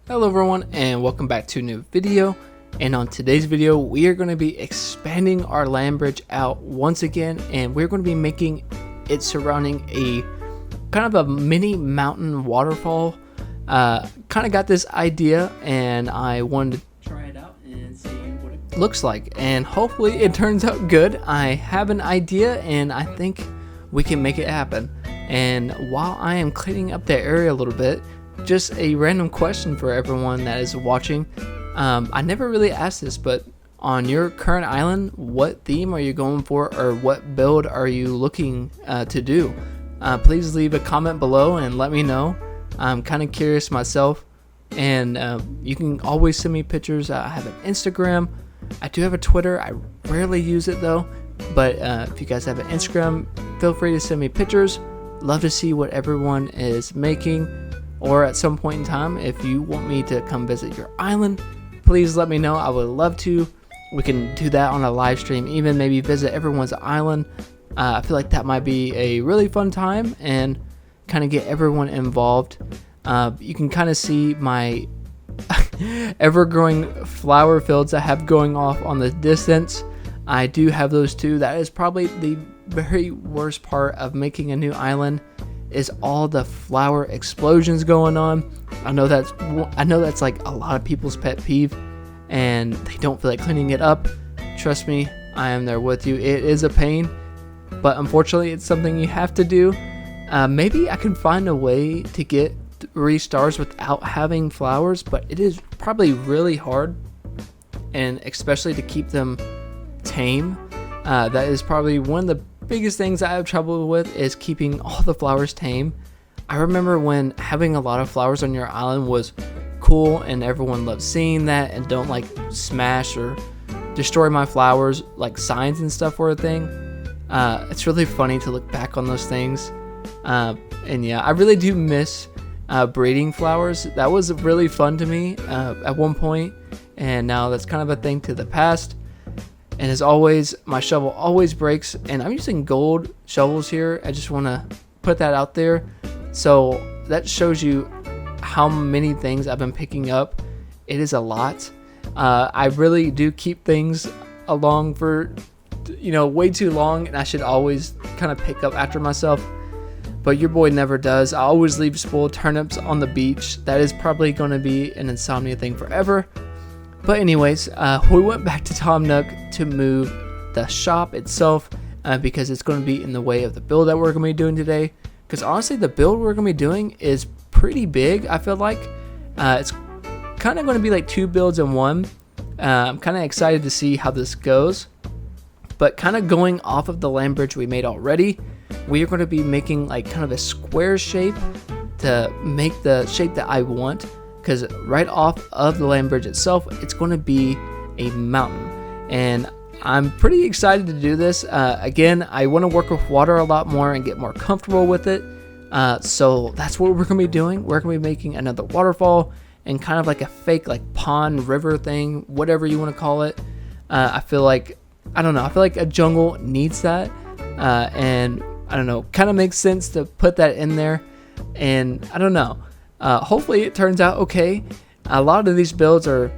Hello everyone and welcome back to a new video, and on today's video we are going to be expanding our land bridge out once again, and we're going to be making it surrounding a kind of a mini mountain waterfall. Kind of got this idea and I wanted to try it out and see what it looks like, and hopefully it turns out good. I have an idea and I think we can make it happen. And while I am cleaning up the area a little bit, just a random question for everyone that is watching. I never really asked this, but on your current island, what theme are you going for, or what build are you looking to do? Please leave a comment below and let me know. I'm kind of curious myself, and you can always send me pictures. I have an Instagram. I do have a Twitter. I rarely use it though, but if you guys have an Instagram, feel free to send me pictures. Love to see what everyone is making. Or at some point in time, if you want me to come visit your island, please let me know. I would love to. We can do that on a live stream, even maybe visit everyone's island. I feel like that might be a really fun time and kind of get everyone involved. You can kind of see my ever-growing flower fields I have going off on the distance. I do have those too. That is probably the very worst part of making a new island, is all the flower explosions going on. I know that's like a lot of people's pet peeve, and they don't feel like cleaning it up. Trust me, I am there with you. It is a pain, but unfortunately it's something you have to do. Maybe I can find a way to get 3 stars without having flowers, but it is probably really hard, and especially to keep them tame. That is probably one of the biggest things I have trouble with, is keeping all the flowers tame. I remember when having a lot of flowers on your island was cool and everyone loved seeing that, and don't like smash or destroy my flowers, like signs and stuff were a thing. It's really funny to look back on those things. And yeah, I really do miss breeding flowers. That was really fun to me at one point, and now that's kind of a thing to the past. And as always, my shovel always breaks, and I'm using gold shovels here. I just want to put that out there. So that shows you how many things I've been picking up. It is a lot. I really do keep things along for, way too long, and I should always kind of pick up after myself. But your boy never does. I always leave spoiled turnips on the beach. That is probably going to be an insomnia thing forever. But anyways, we went back to Tom Nook to move the shop itself because it's going to be in the way of the build that we're going to be doing today. Because honestly, the build we're going to be doing is pretty big, I feel like. It's kind of going to be like 2 builds in one. I'm kind of excited to see how this goes. But kind of going off of the land bridge we made already, we are going to be making like kind of a square shape to make the shape that I want. Because right off of the land bridge itself, it's going to be a mountain, and I'm pretty excited to do this. Again, I want to work with water a lot more and get more comfortable with it, so that's what we're going to be doing. We're going to be making another waterfall and kind of like a fake like pond river thing, whatever you want to call it. I feel like a jungle needs that, and I don't know, kind of makes sense to put that in there, and I don't know. Hopefully it turns out okay. A lot of these builds are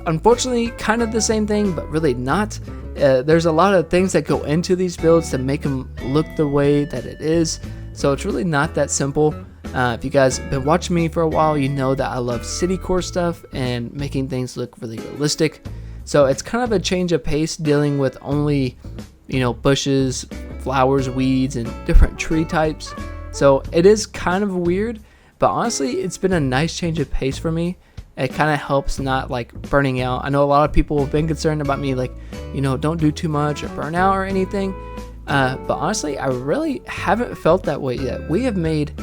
unfortunately kind of the same thing, but really not. There's a lot of things that go into these builds to make them look the way that it is, so it's really not that simple. If you guys have been watching me for a while, you know that I love city core stuff and making things look really realistic. So it's kind of a change of pace dealing with only, bushes, flowers, weeds, and different tree types. So it is kind of weird. But honestly, it's been a nice change of pace for me. It kind of helps not like burning out. I know a lot of people have been concerned about me, like, don't do too much or burn out or anything. But honestly, I really haven't felt that way yet. We have made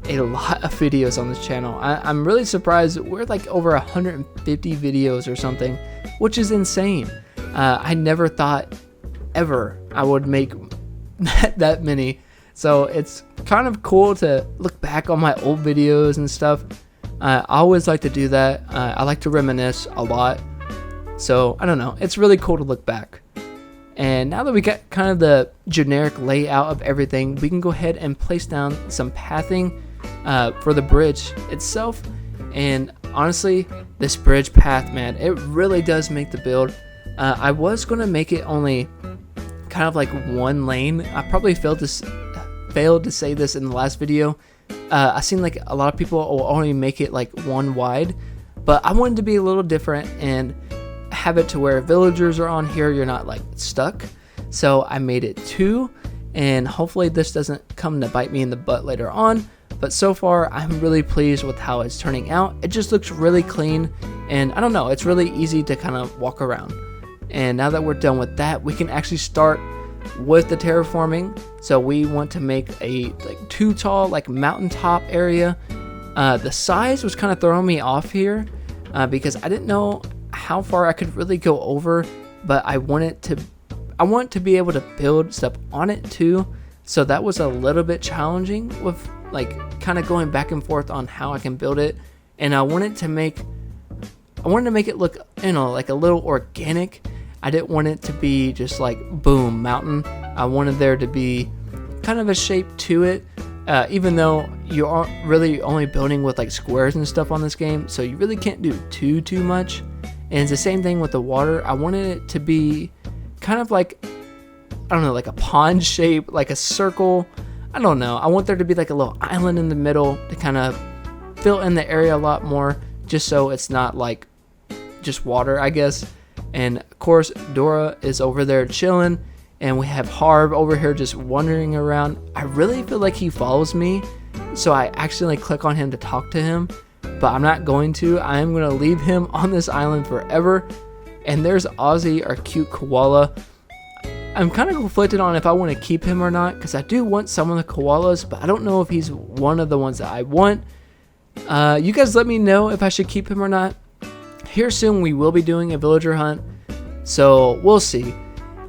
a lot of videos on this channel. I'm really surprised. We're like over 150 videos or something, which is insane. I never thought ever I would make that many. So it's kind of cool to look back on my old videos and stuff. I always like to do that. I like to reminisce a lot. So I don't know. It's really cool to look back. And now that we got kind of the generic layout of everything, we can go ahead and place down some pathing for the bridge itself. And honestly, this bridge path, man, it really does make the build. I was going to make it only kind of like one lane. I probably failed to say this in the last video. I seen like a lot of people will only make it like one wide, but I wanted to be a little different and have it to where villagers are on here, you're not like stuck. So I made it 2, and hopefully this doesn't come to bite me in the butt later on. But so far, I'm really pleased with how it's turning out. It just looks really clean, and I don't know, it's really easy to kind of walk around. And now that we're done with that, we can actually start with the terraforming. So we want to make a like too tall like mountaintop area. The size was kind of throwing me off here because I didn't know how far I could really go over, but I want to be able to build stuff on it too. So that was a little bit challenging with like kind of going back and forth on how I can build it. And I wanted to make it look, you know, like a little organic. I didn't want it to be just like boom mountain. I wanted there to be kind of a shape to it, even though you aren't really only building with like squares and stuff on this game, so you really can't do too much. And it's the same thing with the water. I wanted it to be kind of like, I don't know, like a pond shape, like a circle. I don't know. I want there to be like a little island in the middle to kind of fill in the area a lot more, just so it's not like just water, I guess. And of course, Dora is over there chilling, and we have Harv over here just wandering around. I really feel like he follows me, so I accidentally click on him to talk to him, but I'm not going to. I am going to leave him on this island forever. And there's Ozzy, our cute koala. I'm kind of conflicted on if I want to keep him or not, because I do want some of the koalas, but I don't know if he's one of the ones that I want. You guys let me know if I should keep him or not. Here soon we will be doing a villager hunt, so we'll see.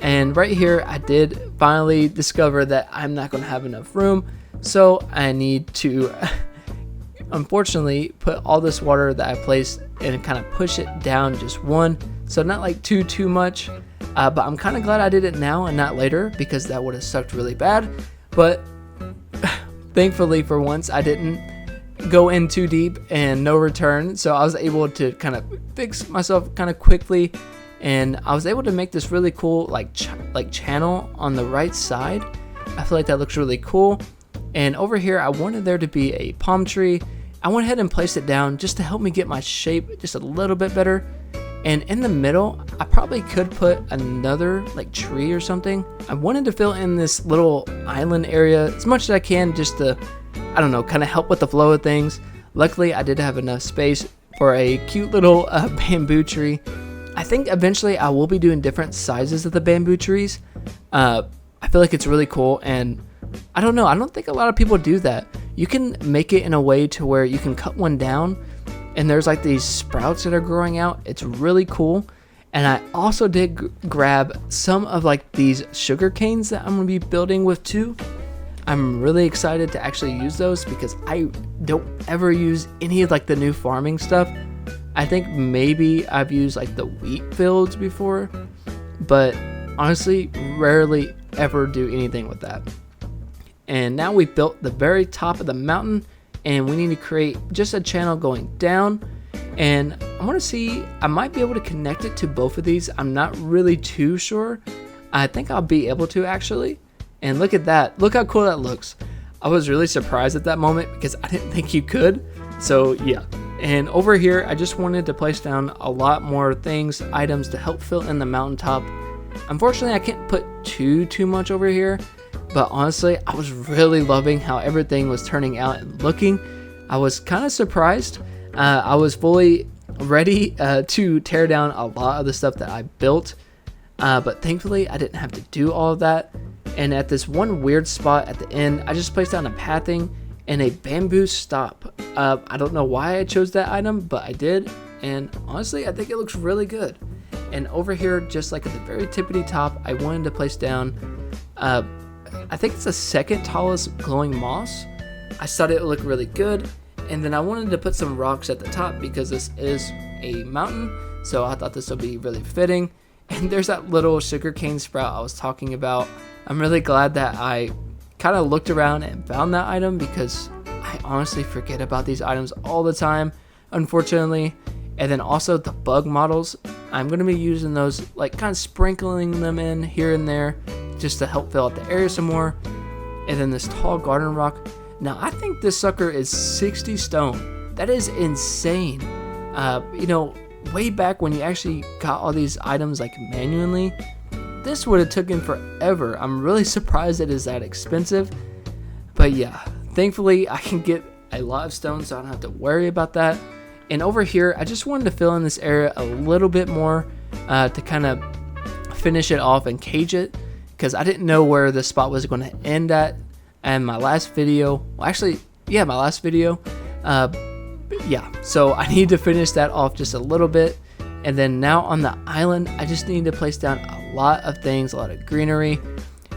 And right here I did finally discover that I'm not going to have enough room, so I need to unfortunately put all this water that I placed and kind of push it down just one, so not like too much. But I'm kind of glad I did it now and not later, because that would have sucked really bad. But thankfully for once I didn't go in too deep and no return, so I was able to kind of fix myself kind of quickly, and I was able to make this really cool like channel on the right side. I feel like that looks really cool. And over here I wanted there to be a palm tree. I went ahead and placed it down just to help me get my shape just a little bit better. And in the middle, I probably could put another like tree or something. I wanted to fill in this little island area as much as I can, just to, I don't know, kind of help with the flow of things. Luckily, I did have enough space for a cute little bamboo tree. I think eventually I will be doing different sizes of the bamboo trees. I feel like it's really cool, and I don't know, I don't think a lot of people do that. You can make it in a way to where you can cut one down, and there's like these sprouts that are growing out. It's really cool. And I also did grab some of like these sugar canes that I'm going to be building with too. I'm really excited to actually use those, because I don't ever use any of like the new farming stuff. I think maybe I've used like the wheat fields before, but honestly rarely ever do anything with that. And now we built the very top of the mountain, and we need to create just a channel going down. And I want to see, I might be able to connect it to both of these. I'm not really too sure. I think I'll be able to actually. And look at that. Look how cool that looks. I was really surprised at that moment, because I didn't think you could. So yeah. And over here, I just wanted to place down a lot more things, items to help fill in the mountaintop. Unfortunately, I can't put too much over here. But honestly, I was really loving how everything was turning out and looking. I was kind of surprised. I was fully ready to tear down a lot of the stuff that I built. But thankfully, I didn't have to do all of that. And at this one weird spot at the end, I just placed down a pathing and a bamboo stop. I don't know why I chose that item, but I did. And honestly, I think it looks really good. And over here, just like at the very tippity top, I wanted to place down I think it's the second tallest glowing moss. I thought it would look really good, and then I wanted to put some rocks at the top because this is a mountain, so I thought this would be really fitting. And there's that little sugarcane sprout I was talking about. I'm really glad that I kind of looked around and found that item, because I honestly forget about these items all the time. unfortunately. And then also the bug models, I'm going to be using those, like kind of sprinkling them in here and there just to help fill out the area some more. And then this tall garden rock. Now I think this sucker is 60 stone. That is insane. You know, way back when you actually got all these items like manually, this would have taken forever. I'm really surprised it is that expensive. But yeah, thankfully I can get a lot of stone, so I don't have to worry about that. And over here, I just wanted to fill in this area a little bit more to kind of finish it off and cage it, because I didn't know where this spot was going to end at. And my last video, well, actually, yeah, my last video, yeah, so I need to finish that off just a little bit. And then now on the island, I just need to place down a lot of things, a lot of greenery.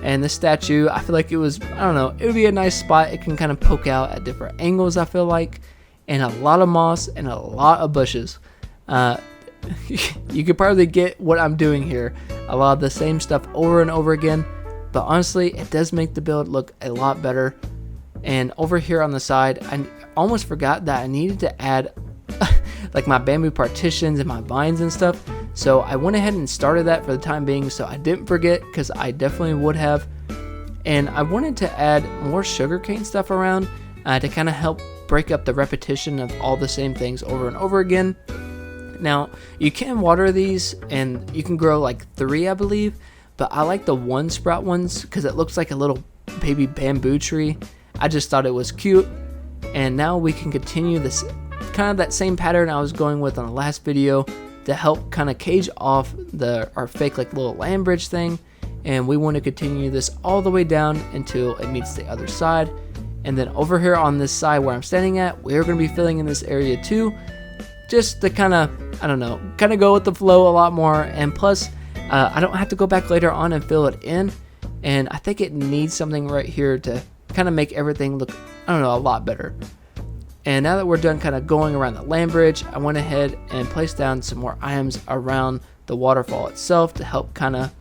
And this statue, I feel like it was, I don't know, it would be a nice spot. It can kind of poke out at different angles, I feel like. And a lot of moss and a lot of bushes. You could probably get what I'm doing here. A lot of the same stuff over and over again. But honestly, it does make the build look a lot better. And over here on the side, I almost forgot that I needed to add like my bamboo partitions and my vines and stuff. So I went ahead and started that for the time being, so I didn't forget, because I definitely would have. And I wanted to add more sugarcane stuff around to kind of help break up the repetition of all the same things over and over again. Now, you can water these, and you can grow like 3, I believe, but I like the 1 sprout ones because it looks like a little baby bamboo tree. I just thought it was cute. And now we can continue this kind of that same pattern I was going with on the last video to help kind of cage off our fake like little land bridge thing. And we want to continue this all the way down until it meets the other side. And then over here on this side where I'm standing at, we're going to be filling in this area too, just to kind of, I don't know, kind of go with the flow a lot more. And plus, I don't have to go back later on and fill it in. And I think it needs something right here to kind of make everything look, I don't know, a lot better. And now that we're done kind of going around the land bridge, I went ahead and placed down some more items around the waterfall itself to help kind of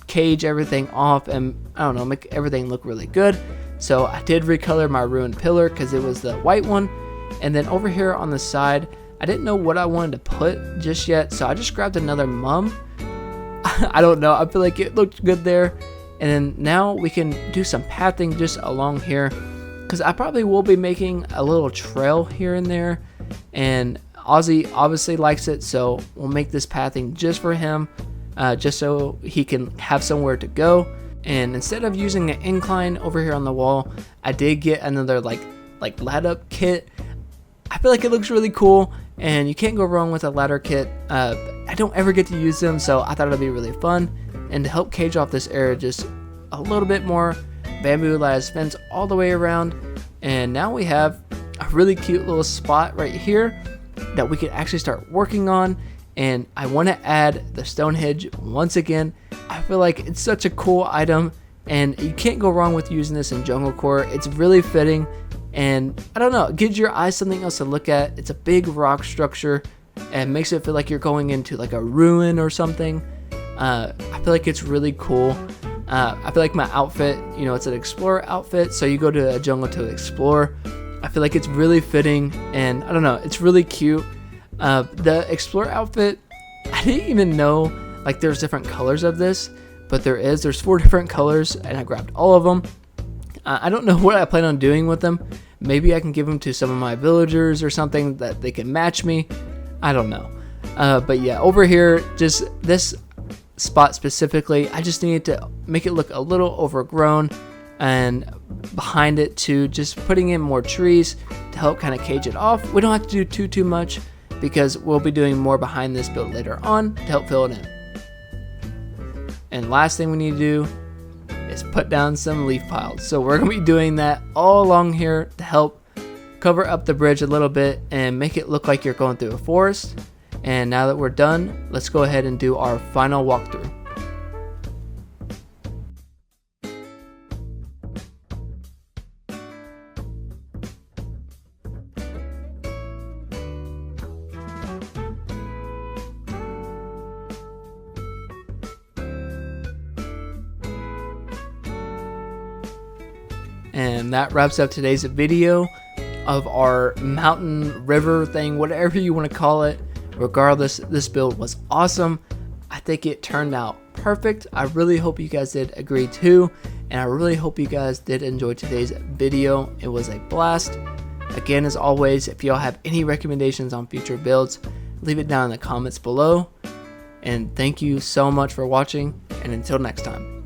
cage everything off and, I don't know, make everything look really good. So I did recolor my ruined pillar because it was the white one. And then over here on the side, I didn't know what I wanted to put just yet, so I just grabbed another mum. I don't know, I feel like it looked good there. And then now we can do some pathing just along here, because I probably will be making a little trail here and there. And Ozzy obviously likes it, so we'll make this pathing just for him, just so he can have somewhere to go. And instead of using an incline over here on the wall, I did get another like ladder kit. I feel like it looks really cool, and you can't go wrong with a ladder kit. I don't ever get to use them, so I thought it'd be really fun. And to help cage off this area just a little bit more, bamboo lattice fence all the way around. And now we have a really cute little spot right here that we can actually start working on. And I want to add the stone hedge once again. I feel like it's such a cool item, and you can't go wrong with using this in jungle core. It's really fitting, and I don't know, it gives your eyes something else to look at. It's a big rock structure and makes it feel like you're going into like a ruin or something. I feel like it's really cool. I feel like my outfit, you know, it's an explorer outfit, so you go to a jungle to explore. I feel like it's really fitting, and I don't know, it's really cute. The explorer outfit, I didn't even know like there's different colors of this, but there's 4 different colors, and I grabbed all of them. I don't know what I plan on doing with them. Maybe I can give them to some of my villagers or something that they can match me. I don't know. But yeah, over here, just this spot specifically, I just needed to make it look a little overgrown, and behind it too, just putting in more trees to help kind of cage it off. We don't have to do too much, because we'll be doing more behind this build later on to help fill it in. And last thing we need to do is put down some leaf piles. So we're going to be doing that all along here to help cover up the bridge a little bit and make it look like you're going through a forest. And now that we're done, let's go ahead and do our final walkthrough. And that wraps up today's video. of our mountain river thing, whatever you want to call it. Regardless, this build was awesome. I think it turned out perfect. I really hope you guys did agree too, and I really hope you guys did enjoy today's video. It was a blast. Again, as always, if y'all have any recommendations on future builds, leave it down in the comments below. And thank you so much for watching, and until next time.